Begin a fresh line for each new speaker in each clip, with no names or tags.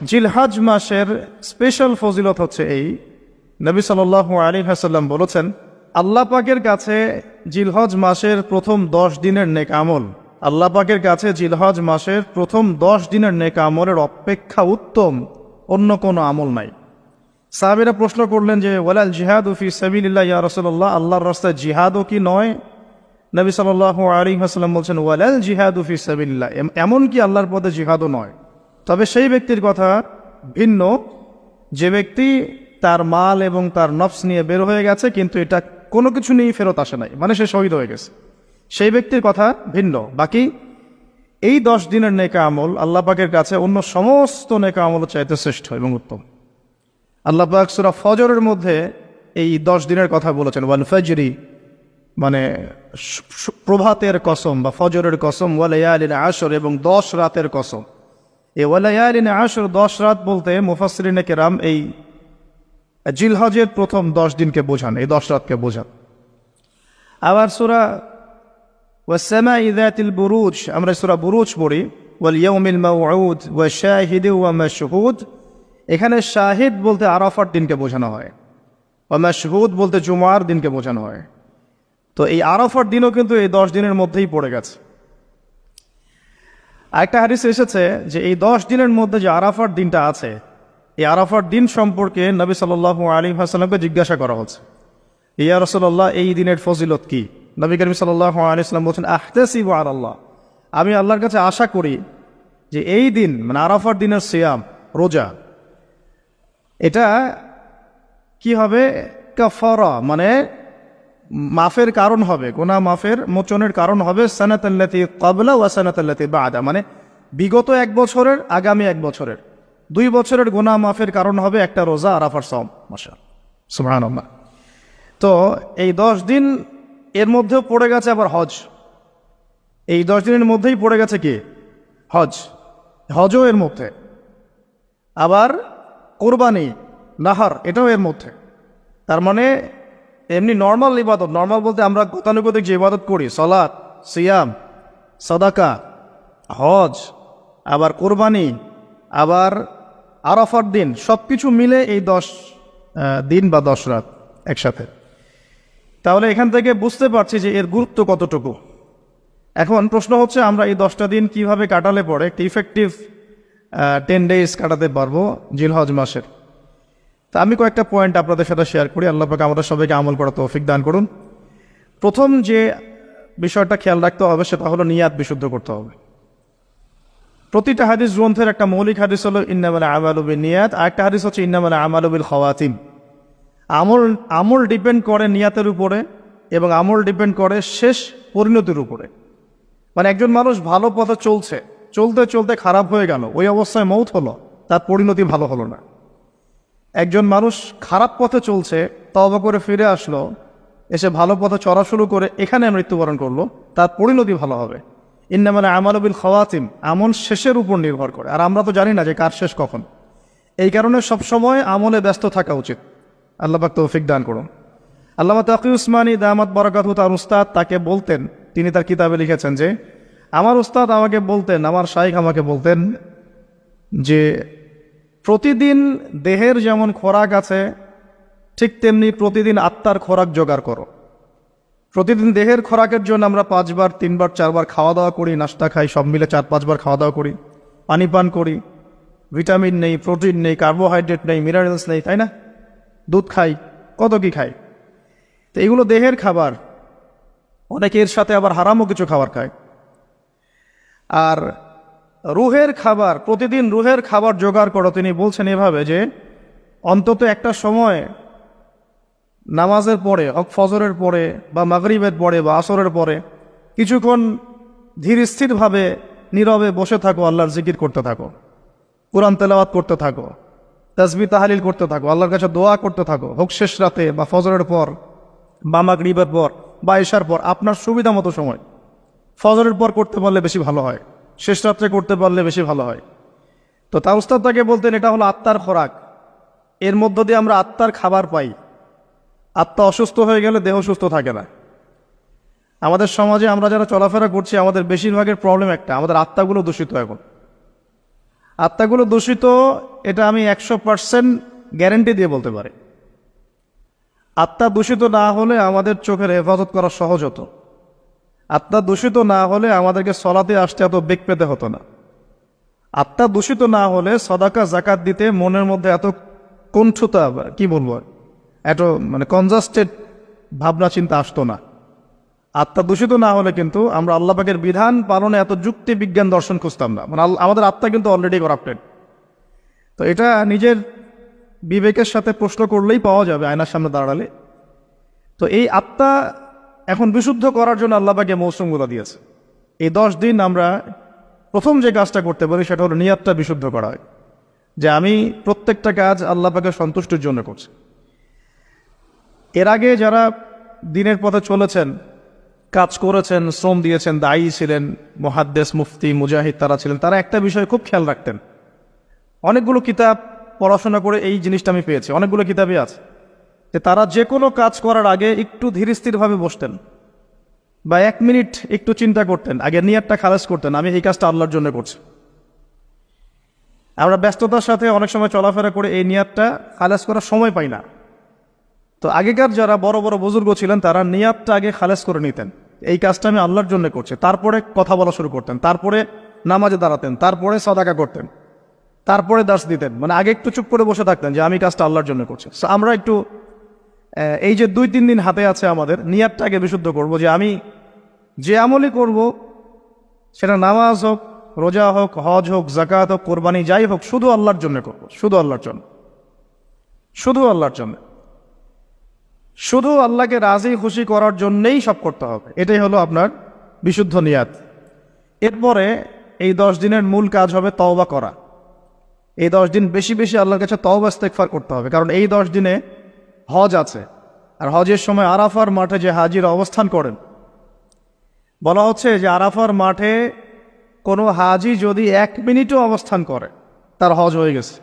জিলহজ মাসের স্পেশাল ফজিলত হচ্ছে এই, নবী সাল্লাল্লাহু আলাইহি ওয়াসাল্লাম বলেছেন, আল্লাহ পাকের কাছে জিলহজ মাসের প্রথম 10 দিনের নেক আমল, আল্লাহ পাকের কাছে জিলহজ মাসের প্রথম 10 দিনের নেক আমলের অপেক্ষা উত্তম অন্য কোনো আমল নাই। সাহাবীরা প্রশ্ন করলেন যে ওয়ালাল জিহাদু ফি সাবিলিল্লাহ ইয়া রাসূলুল্লাহ, আল্লাহর রাস্তায় জিহাদও কি নয়? নবী সাল্লাল্লাহু আলাইহি ওয়াসাল্লাম বলছেন ওয়ালাল জিহাদু ফি সাবিলিল্লাহ, এমন কি আল্লাহর পথে জিহাদও নয়, তবে সেই ব্যক্তির কথা ভিন্ন যে ব্যক্তি তার মাল এবং তার নফস নিয়ে বের হয়ে গেছে কিন্তু এটা কোনো কিছু নিয়েই ফেরত আসে নাই, মানে সে শহীদ হয়ে গেছে, সেই ব্যক্তির কথা ভিন্ন। বাকি এই 10 দিনের নেক আমল আল্লাহ পাকের কাছে অন্য সমস্ত নেক আমল চাইতে শ্রেষ্ঠ এবং উত্তম। আল্লাহ পাক সূরা ফজরের মধ্যে এই 10 দিনের কথা বলেছেন, ওয়াল ফজরি মানে প্রভাতের কসম বা ফজরের কসম, ওয়া লায়ালিন আশর এবং 10 রাতের কসম। এই ওয়া লায়ালিন আশর 10 রাত বলতে মুফাসসিরিনে কেরাম এই জিলহজের প্রথম 10 দিনকে বোঝান, এই 10 রাতকে বোঝান। আবার সূরা ওয়াস সামাই যাতিল বুরুজ, আমরা সূরা বুরুজ পড়ি, ওয়াল ইয়াউমিল মাউউদ ওয়া শাহিদি ওয়া মাশহুদ, এখানে শাহিদ বলতে আরাফার দিনকে বোঝানো হয়, ওয়া মাশহুদ বলতে জুমার দিনকে বোঝানো হয়। তো এই আরাফার দিনও কিন্তু এই 10 দিনের মধ্যেই পড়ে গেছে। আরেকটা হাদিসে এসেছে যে এই 10 দিনের মধ্যে যে আরাফার দিনটা আছে, এই আরাফার দিন সম্পর্কে নবী সাল্লাল্লাহু আলাইহি ওয়াসাল্লামকে জিজ্ঞাসা করা হচ্ছে, ইয়া রাসূলুল্লাহ এই দিনের ফজিলত কি? নবী করিম সাল্লাল্লাহু আলাইহি ওয়াসাল্লাম বলেন, আহতাসিবু আলাল্লাহ, আমি আল্লাহর কাছে আশা করি যে এই দিন মানে আরাফার দিনের সিয়াম রোজা, এটা কি হবে? কাফারা মানে মাফের কারণ হবে, গুনাহ মাফের মোচনের কারণ হবে, সানাতাল্লাতি ক্বাবলা ওয়া সানাতাল্লাতি বাদা, মানে বিগত 1 বছরের আগামী 1 বছরের 2 বছরের গুনাহ মাফের কারণ হবে একটা রোজা আরাফার সাওম। মাশাআল্লাহ, সুবহানাল্লাহ। তো এই 10 দিন এর মধ্যেও পড়ে গেছে আবার হজ, এই 10 দিনের মধ্যেই পড়ে গেছে কি? হজ, হজও এর মধ্যে, আবার কোরবানি নাহার এটাও এর মধ্যে। তার মানে এমনি নর্মাল ইবাদত, নর্মাল বলতে আমরা গতানুগতিক যে ইবাদত করি, সালাত, সিয়াম, সাদাকা, হজ, আবার কোরবানি, আবার আরাফার দিন, সব কিছু মিলে এই 10 দিন বা 10 রাত একসাথে। তাহলে এখান থেকে বুঝতে পারছি যে এর গুরুত্ব কতটুকু। এখন প্রশ্ন হচ্ছে আমরা এই 10টা দিন কিভাবে কাটালে পরে একটা ইফেক্টিভ 10 ডেজ কাটাতে পারবো জিলহজ মাসের। তা আমি কয়েকটা পয়েন্ট আপনাদের সাথে শেয়ার করি, আল্লাহ পাক আমাদের সবাইকে আমল করার তৌফিক দান করুন। প্রথম যে বিষয়টা খেয়াল রাখতে হবে সেটা হলো নিয়াত বিশুদ্ধ করতে হবে। প্রতিটা হাদিস গ্রন্থের একটা মৌলিক হাদিস হলো ইন্নামাল আমালু বিন্নিয়াত, আর একটা হাদিস হচ্ছে ইন্নামাল আমালু বিল খাওয়াতিম। আমল ডিপেন্ড করে নিয়াতের উপরে এবং আমল ডিপেন্ড করে শেষ পরিণতির উপরে। মানে একজন মানুষ ভালো পথে চলছে, চলতে চলতে খারাপ হয়ে গেল, ওই অবস্থায় মৌত হলো, তার পরিণতি ভালো হলো না। একজন মানুষ খারাপ পথে চলছে, তওবা করে ফিরে আসলো, এসে ভালো পথে চলা শুরু করে এখানে মৃত্যুবরণ করলো, তার পরিণতি ভালো হবে। ইন্নামাল আমালু বিল খাওয়াতিম, আমল শেষের উপর নির্ভর করে, আর আমরা তো জানি না যে কার শেষ কখন। এই কারণে সবসময় আমলে ব্যস্ত থাকা উচিত। আল্লাহ পাক তৌফিক দান করুন। আল্লামা তাকি উসমানী দামাত বারাকাতহু তার উস্তাদ তাকে বলতেন, তিনি তার কিতাবে লিখেছেন যে আমার উস্তাদ আমাকে বলতেন, আমার শাইখ আমাকে বলতেন যে প্রতিদিন দেহের যেমন খোরাক আছে ঠিক তেমনি প্রতিদিন আত্মার খোরাক জোগাড় করো। প্রতিদিন দেহের খোরাকের জন্য আমরা 5 বার 3 বার 4 বার খাওয়া দাওয়া করি, নাস্তা খাই, সব মিলে 4-5 বার খাওয়া দাওয়া করি, পানি পান করি, ভিটামিন নেই, প্রোটিন নেই, কার্বোহাইড্রেট নেই, মিনারেলস নেই, তাই না? দুধ খাই, কত কি খাই। তো এগুলো দেহের খাবার, অনেকে এর সাথে আবার হারামও কিছু খাবার খায়। আর রুহের খাবার, প্রতিদিন রুহের খাবার জোগাড় করো। তিনি বলছেন এভাবে যে অন্তত একটা সময় নামাজের পরে, ফজরের পরে বা মাগরিবের পরে বা আসরের পরে কিছুক্ষণ ধীর স্থিরভাবে নীরবে বসে থাকো, আল্লাহর জিকির করতে থাকো, কুরআন তেলাওয়াত করতে থাকো, তাসবিহ তাহলিল করতে থাকো, আল্লাহর কাছে দোয়া করতে থাকো, হোক শেষ রাতে বা ফজরের পর বা মাগরিবের পর বা ইশার পর, আপনার সুবিধা মতো সময়। ফজরের পর করতে পারলে বেশি ভালো হয়, শেষ রাত্রে করতে পারলে বেশি ভালো হয়। তো তার উস্তাদ তাকে বলতেন এটা হলো আত্মার খোরাক, এর মধ্য দিয়ে আমরা আত্মার খাবার পাই। আত্মা অসুস্থ হয়ে গেলে দেহ সুস্থ থাকে না। আমাদের সমাজে আমরা যারা চলাফেরা করছি আমাদের বেশিরভাগের প্রবলেম একটা, আমাদের আত্মাগুলো দূষিত। এখন আত্মাগুলো দূষিত, এটা আমি 100% গ্যারেন্টি দিয়ে বলতে পারি। আত্মা দূষিত না হলে আমাদের চোখের হেফাজত করা সহজ হতো। আত্মা দূষিত না হলে আমাদেরকে সলাতে আসতে এত বেগ পেতে হতো না। আত্মা দূষিত না হলে সদাকা জাকাত দিতে মনের মধ্যে এত কুণ্ঠতা, কি বলবো, এত মানে কনজাস্টেড ভাবনা চিন্তা আসতো না। আত্মা দূষিত না হলে কিন্তু আমরা আল্লাহ পাকের বিধান পালনে এত যুক্তি বিজ্ঞান দর্শন খুঁজতাম না। মানে আমাদের আত্মা কিন্তু অলরেডি করাপ্টেড। তো এটা নিজের বিবেকের সাথে প্রশ্ন করলেই পাওয়া যাবে আয়নার সামনে দাঁড়ালে। তো এই আত্মা এখন বিশুদ্ধ করার জন্য আল্লাহ পাকে মৌসুমগুলো দিয়েছে। এই 10 দিন আমরা প্রথম যে কাজটা করতে পারি সেটা হলো নিয়াতটা বিশুদ্ধ করা হয়, যে আমি প্রত্যেকটা কাজ আল্লাহ পাকের সন্তুষ্টির জন্য করছি। এর আগে যারা দিনের পথে চলেছেন, কাজ করেছেন, শ্রম দিয়েছেন, দায়ী ছিলেন, মুহাদ্দিস, মুফতি, মুজাহিদ তারা ছিলেন, তারা একটা বিষয় খুব খেয়াল রাখতেন। অনেকগুলো কিতাব পড়াশোনা করে এই জিনিসটা আমি পেয়েছি, অনেকগুলো কিতাবই আছে, যে তারা যে কোনো কাজ করার আগে একটু ধীরস্থিরভাবে বসতেন বা 1 মিনিট একটু চিন্তা করতেন, আগে নিয়াতটা খালাস করতেন, আমি এই কাজটা আল্লাহর জন্য করছি। আমরা ব্যস্ততার সাথে অনেক সময় চলাফেরা করে এই নিয়াতটা খালাস করার সময় পাই না। তো আগেকার যারা বড় বড় বুজুর্গ ছিলেন তারা নিয়াতটা আগে খালাস করে নিতেন, এই কাজটা আমি আল্লাহর জন্য করছি। তারপরে কথা বলা শুরু করতেন, তারপরে নামাজে দাঁড়াতেন, তারপরে সাদাকা করতেন, তারপরে দাস দিতেন। মানে আগে একটু চুপ করে বসে থাকতেন যে আমি কাজটা আল্লাহর জন্য করছি। আমরা একটু এই যে 2-3 দিন হাতে আছে আমাদের, নিয়াতটা আগে বিশুদ্ধ করব, যে আমি যে আমলই করব সেটা নামাজ হোক, রোজা হোক, হজ হোক, জাকাত হোক, কোরবানি যাই হোক, শুধু আল্লাহর জন্য করব, শুধু আল্লাহর জন্য, শুধু আল্লাহর জন্য, শুধু আল্লাহকে রাজি খুশি করার জন্যেই সব করতে হবে। এটাই হলো আপনার বিশুদ্ধ নিয়াত। এরপরে এই 10 দিনের মূল কাজ হবে তওবা করা। এই 10 দিন বেশি বেশি আল্লাহর কাছে তওবা ইস্তেগফার করতে হবে, কারণ এই 10 দিনে হজ আছে। আর হজের সময় আরাফার মাঠে যে হাজিরা অবস্থান করেন, বলা হচ্ছে যে আরাফার মাঠে কোনো হাজি যদি 1 মিনিটও অবস্থান করে তার হজ হয়ে গেছে।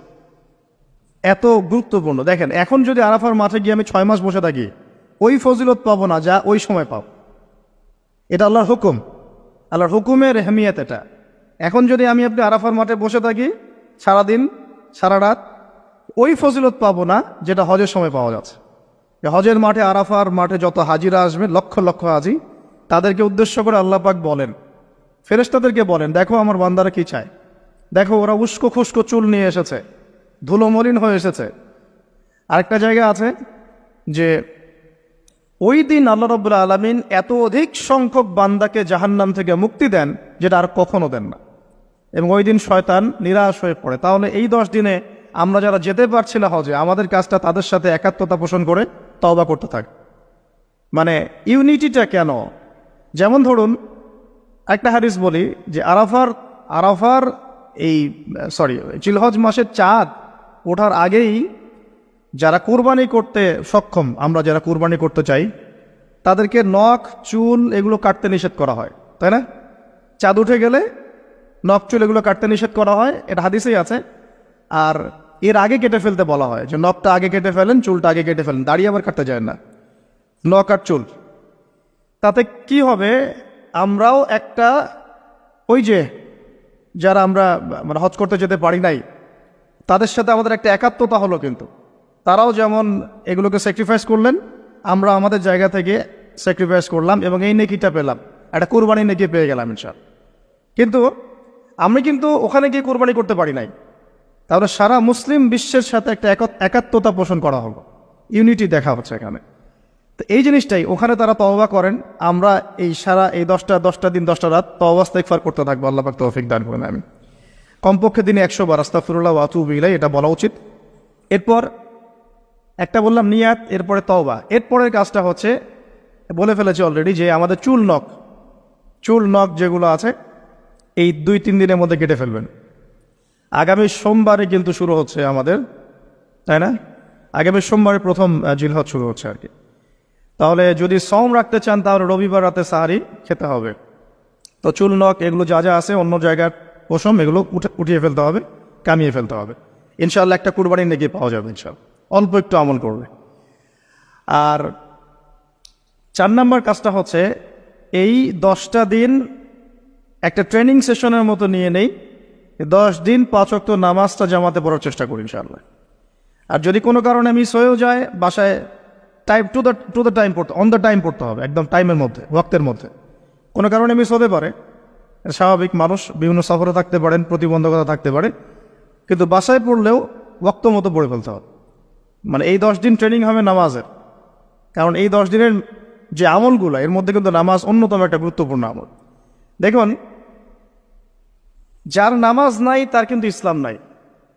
এত গুরুত্বপূর্ণ। দেখেন, এখন যদি আরাফার মাঠে গিয়ে আমি 6 মাস বসে থাকি, ওই ফজিলত পাবো না যা ওই সময় পাবো। এটা আল্লাহর হুকুম, আল্লাহর হুকুমের এহমিয়ত এটা। এখন যদি আমি আপনি আরাফার মাঠে বসে থাকি সারাদিন সারা রাত, ওই ফজিলত পাবো না যেটা হজের সময় পাওয়া যাচ্ছে। হজের মাঠে, আরাফার মাঠে যত হাজিরা আসবে, লক্ষ লক্ষ হাজি, তাদেরকে উদ্দেশ্য করে আল্লাহ পাক বলেন, ফেরেশতাদেরকে বলেন, দেখো আমার বান্দারা কি চায়, দেখো ওরা উস্কো খুস্কো চুল নিয়ে এসেছে, ধুলো মলিন হয়ে এসেছে। আরেকটা জায়গা আছে যে ওই দিন আল্লাহ রাব্বুল আলামিন এত অধিক সংখ্যক বান্দাকে জাহান্নাম থেকে মুক্তি দেন যেটা আর কখনো দেন না, এবং ওই দিন শয়তান নিরাশ হয়ে পড়ে। তাহলে এই 10 দিনে আমরা যারা যেতে পারছি না হজে, আমাদের কাজটা তাদের সাথে একাত্মতা পোষণ করে তওবা করতে থাকে। মানে ইউনিটিটা কেন? যেমন ধরুন একটা হাদিস বলি যে আরাফার এই জিলহজ মাসের চাঁদ ওঠার আগেই যারা কুরবানি করতে সক্ষম, আমরা যারা কুরবানি করতে চাই, তাদেরকে নখ, চুল এগুলো কাটতে নিষেধ করা হয়, তাই না? চাঁদ উঠে গেলে নখ, চুল এগুলো কাটতে নিষেধ করা হয়, এটা হাদিসেই আছে। আর এর আগে কেটে ফেলতে বলা হয়, যে নখটা আগে কেটে ফেলেন, চুলটা আগে কেটে ফেলেন, দাড়ি আবার কাটতে যায় না, নখ আর চুল। তাতে কি হবে, আমরাও একটা, ওই যে যারা আমরা মানে হজ করতে যেতে পারি নাই, তাদের সাথে আমাদের একটা একাত্মতা হলো। কিন্তু তারাও যেমন এগুলোকে স্যাক্রিফাইস করলেন, আমরা আমাদের জায়গা থেকে স্যাক্রিফাইস করলাম এবং এই নেকিটা পেলাম, একটা কোরবানি নেকি পেয়ে গেলাম ইনশাআল্লাহ। কিন্তু আমি কিন্তু ওখানে গিয়ে কোরবানি করতে পারি নাই, তাহলে সারা মুসলিম বিশ্বের সাথে একটা একাত্মতা পোষণ করা হলো, ইউনিটি দেখা হচ্ছে এখানে। তো এই জিনিসটাই ওখানে তারা তওবা করেন, আমরা এই সারা এই 10টা দিন 10টা রাত তওবা ইস্তেগফার করতে থাকবো। আল্লাহ পাক তৌফিক দান করেন। আমি কমপক্ষে দিনে 100 বার আস্তাগফিরুল্লাহ ওয়া আতুবু ইলাইহি এটা বলা উচিত। এরপর একটা বললাম নিয়াত, এরপরে তওবা। এরপরের কাজটা হচ্ছে, বলে ফেলেছি অলরেডি, যে আমাদের চুল নখ যেগুলো আছে এই 2-3 দিনের মধ্যে কেটে ফেলবেন। আগামী সোমবারে কিন্তু শুরু হচ্ছে আমাদের, তাই না? আগামী সোমবারে প্রথম জিলহজ শুরু হচ্ছে আর কি। তাহলে যদি সওম রাখতে চান তাহলে রবিবার রাতে সাহারি খেতে হবে। তো চুল নখ এগুলো যা যা আছে অন্য জায়গার পশম, এগুলো উঠিয়ে ফেলতে হবে, কামিয়ে ফেলতে হবে। ইনশাআল্লাহ একটা কুরবানি নেকি পাওয়া যাবে ইনশাআল্লাহ, অল্প একটু আমল করবে। আর 4 নম্বর কাজটা হচ্ছে, এই 10টা দিন একটা ট্রেনিং সেশনের মতো নিয়ে নেই, 10 দিন 5 ওয়াক্ত নামাজটা জামাতে পড়ার চেষ্টা করি ইনশাআল্লাহ। আর যদি কোনো কারণে মিস হয়েও যায়, বাসায় টাইম টু দ্য টাইম পড়তে, অন দ্য টাইম পড়তে হবে, একদম টাইমের মধ্যে, ওয়াক্তের মধ্যে। কোনো কারণে মিস হতে পারে, স্বাভাবিক, মানুষ বিভিন্ন সফরে থাকতে পারেন, প্রতিবন্ধকতা থাকতে পারে, কিন্তু বাসায় পড়লেও ওয়াক্ত মতো পড়ে ফেলতে হবে। মানে এই 10 দিন ট্রেনিং হবে নামাজের, কারণ এই 10 দিনের যে আমলগুলো, এর মধ্যে কিন্তু নামাজ অন্যতম একটা গুরুত্বপূর্ণ আমল। দেখুন, যার নামাজ নাই তার কিন্তু ইসলাম নাই,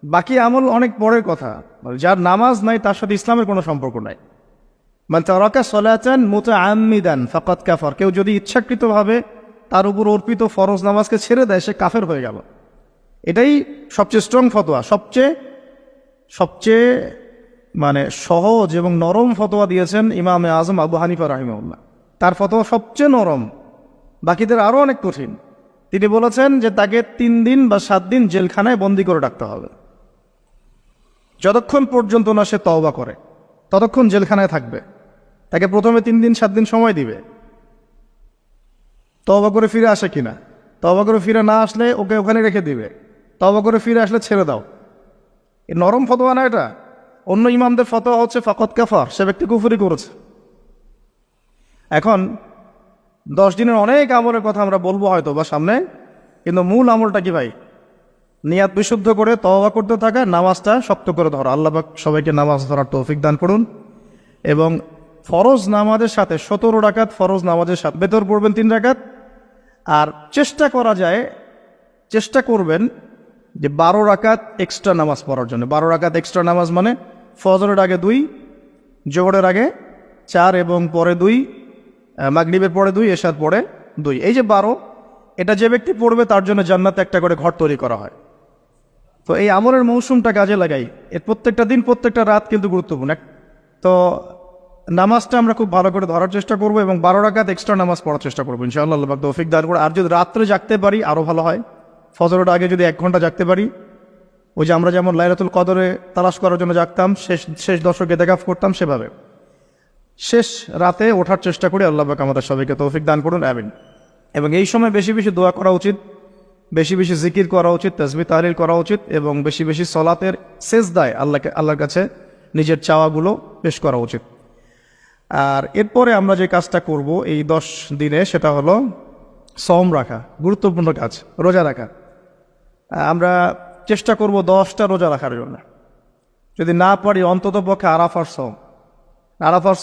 বাকি আমল অনেক পরের কথা। যার নামাজ নাই তার সাথে ইসলামের কোনো সম্পর্ক নাই। মান তারাকা সালাতান মুতাআম্মিদান ফাকাদ কাফার, কেউ যদি ইচ্ছাকৃতভাবে তার উপর অর্পিত ফরজ নামাজকে ছেড়ে দেয়, সে কাফের হয়ে গেল। এটাই সবচেয়ে স্ট্রং ফতোয়া, সবচেয়ে মানে সহজ এবং নরম ফতোয়া দিয়েছেন ইমামে আজম আবু হানিফা রাহিমাহুল্লাহ। তার ফতোয়া সবচেয়ে নরম, বাকিদের আরও অনেক কঠিন। তিনি বলেছেন যে তাকে 3 দিন বা 7 দিন জেলখানায় বন্দি করে রাখতে হবে। যতক্ষণ পর্যন্ত না সে তওবা করে ততক্ষণ জেলখানায় থাকবে। তাকে প্রথমে 3 দিন 7 দিন সময় দিবে, তওবা করে ফিরে আসে কিনা। তওবা করে ফিরে না আসলে ওকে ওখানে রেখে দিবে, তওবা করে ফিরে আসলে ছেড়ে দাও। এ নরম ফতোয়া না এটা। অন্য ইমামদের ফতোয়া হচ্ছে ফাকাদ কাফার, সে ব্যক্তি কুফরি করেছে। এখন 10 দিনের অনেক আমলের কথা আমরা বলবো হয়তো বা সামনে, কিন্তু মূল আমলটা কি ভাই? নিয়াত বিশুদ্ধ করে তওবা করতে থাকা, নামাজটা শক্ত করে ধরা। আল্লাহ পাক সবাইকে নামাজ ধরার তৌফিক দান করুন। এবং ফরজ নামাজের সাথে 17 রাকাত ফরজ নামাজের সাথে বেতর পড়বেন 3 রাকাত। আর চেষ্টা করবেন যে 12 রাকাত এক্সট্রা নামাজ পড়ার জন্য। 12 রাকাত এক্সট্রা নামাজ মানে ফজরের আগে 2, জোহরের আগে 4 এবং পরে 2, মাগরিবের পরে 2, এশার পরে 2। এই যে 12, এটা যে ব্যক্তি পড়বে তার জন্য জান্নাতে একটা করে ঘর তৈরি করা হয়। তো এই আমলের মৌসুমটা কাজে লাগাই। এর প্রত্যেকটা দিন, প্রত্যেকটা রাত কিন্তু গুরুত্বপূর্ণ। তো নামাজটা আমরা খুব ভালো করে ধরার চেষ্টা করবো এবং 12 রাকাত এক্সট্রা নামাজ পড়ার চেষ্টা করবো ইনশাআল্লাহ। আল্লাহ পাক তৌফিক দান করে। আর যদি রাত্রে জাগতে পারি আরও ভালো হয়। ফজরের আগে যদি 1 ঘন্টা জাগতে পারি, ওই যে আমরা যেমন লাইলাতুল কদরে তালাশ করার জন্য জাগতাম, শেষ দশকে ইতিকাফ করতাম, সেভাবে শেষ রাতে ওঠার চেষ্টা করি। আল্লাহ পাক আমাদের সবাইকে তৌফিক দান করুন, আমিন। এবং এই সময় বেশি বেশি দোয়া করা উচিত, বেশি বেশি জিকির করা উচিত, তাসবিহ তাহলিল করা উচিত, এবং বেশি বেশি সলাতের সেজদায় আল্লাহর কাছে নিজের চাওয়াগুলো পেশ করা উচিত। আর এরপরে আমরা যে কাজটা করব এই 10 দিনে, সেটা হলো সওম রাখা, গুরুত্বপূর্ণ কাজ, রোজা রাখা। আমরা চেষ্টা করব 10টা রোজা রাখার জন্য। যদি না পারি অন্তত পক্ষে আরাফার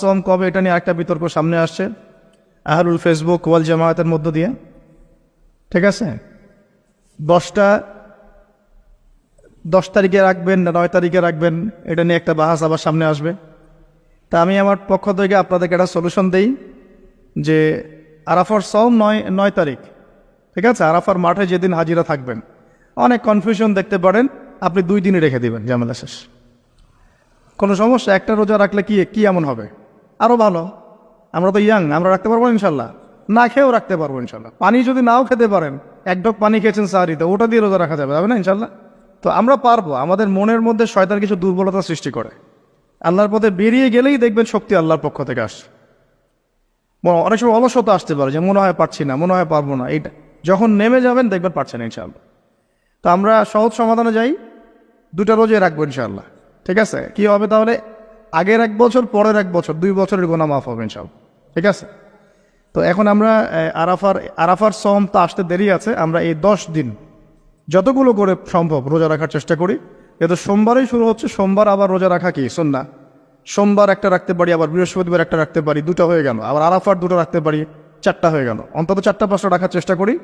সওম কবে, এটা নিয়ে একটা বিতর্ক সামনে আসছে আহলুল ফেসবুক ওয়াল জামায়াতের মধ্য দিয়ে। ঠিক আছে, 10 তারিখে রাখবেন না 9 তারিখে রাখবেন, এটা নিয়ে একটা বাহাস আবার সামনে আসবে। তা আমি আমার পক্ষ থেকে আপনাদেরকে একটা সলিউশন দেই যে আরাফার সওম 9 তারিখ। ঠিক আছে, আরাফার মাঠে যেদিন হাজিরা থাকবেন। অনেক কনফিউশন দেখতে পারেন, আপনি 2 দিনই রেখে দিবেন, ঝামেলা শেষ, কোনো সমস্যা। একটা রোজা রাখলে কি এমন হবে? আরও ভালো। আমরা তো ইয়াং, আমরা রাখতে পারবো ইনশাল্লাহ, না খেয়েও রাখতে পারবো ইনশাল্লাহ। পানি যদি নাও খেতে পারেন, 1 ঢোক পানি খেয়েছেন সাহারিতে, ওটা দিয়ে রোজা রাখা যাবে না ইনশাল্লাহ? তো আমরা পারবো। আমাদের মনের মধ্যে শয়তান কিছু দুর্বলতা সৃষ্টি করে, আল্লাহর পথে বেরিয়ে গেলেই দেখবেন শক্তি আল্লাহর পক্ষ থেকে আসছে। অনেক সময় অলসতা আসতে পারে, যে মনে হয় পারছি না, মনে হয় পারবো না, এইটা যখন নেমে যাবেন দেখবেন পারছেন ইনশাআল্লাহ। তো আমরা সহজ সমাধানে যাই, 2টা রোজে রাখবো ইনশাআল্লাহ। ঠিক আছে, কি হবে তাহলে? আগের 1 বছর, পরের 1 বছর, 2 বছরের গুনাহ মাফ হবে ইনশাআল্লাহ। ঠিক আছে, তো এখন আমরা আরাফার সওম তো আসতে দেরি আছে। আমরা এই 10 দিন যতগুলো করে সম্ভব রোজা রাখার চেষ্টা করি। যেহেতু সোমবারেই শুরু হচ্ছে, সোমবার আবার রোজা রাখা কি সুন্নাহ। সোমবার একটা রাখতে পারি, আবার বৃহস্পতিবার একটা রাখতে পারি, 2টা হয়ে গেল। আবার আরাফার 2টা রাখতে পারি, 4টা হয়ে গেল। অন্তত 4টা 5টা রাখার চেষ্টা করি।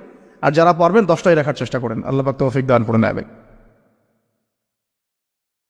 আর যারা পারবেন 10টাই রাখার চেষ্টা করেন। আল্লাহ পাক তৌফিক দান করে নেবেন।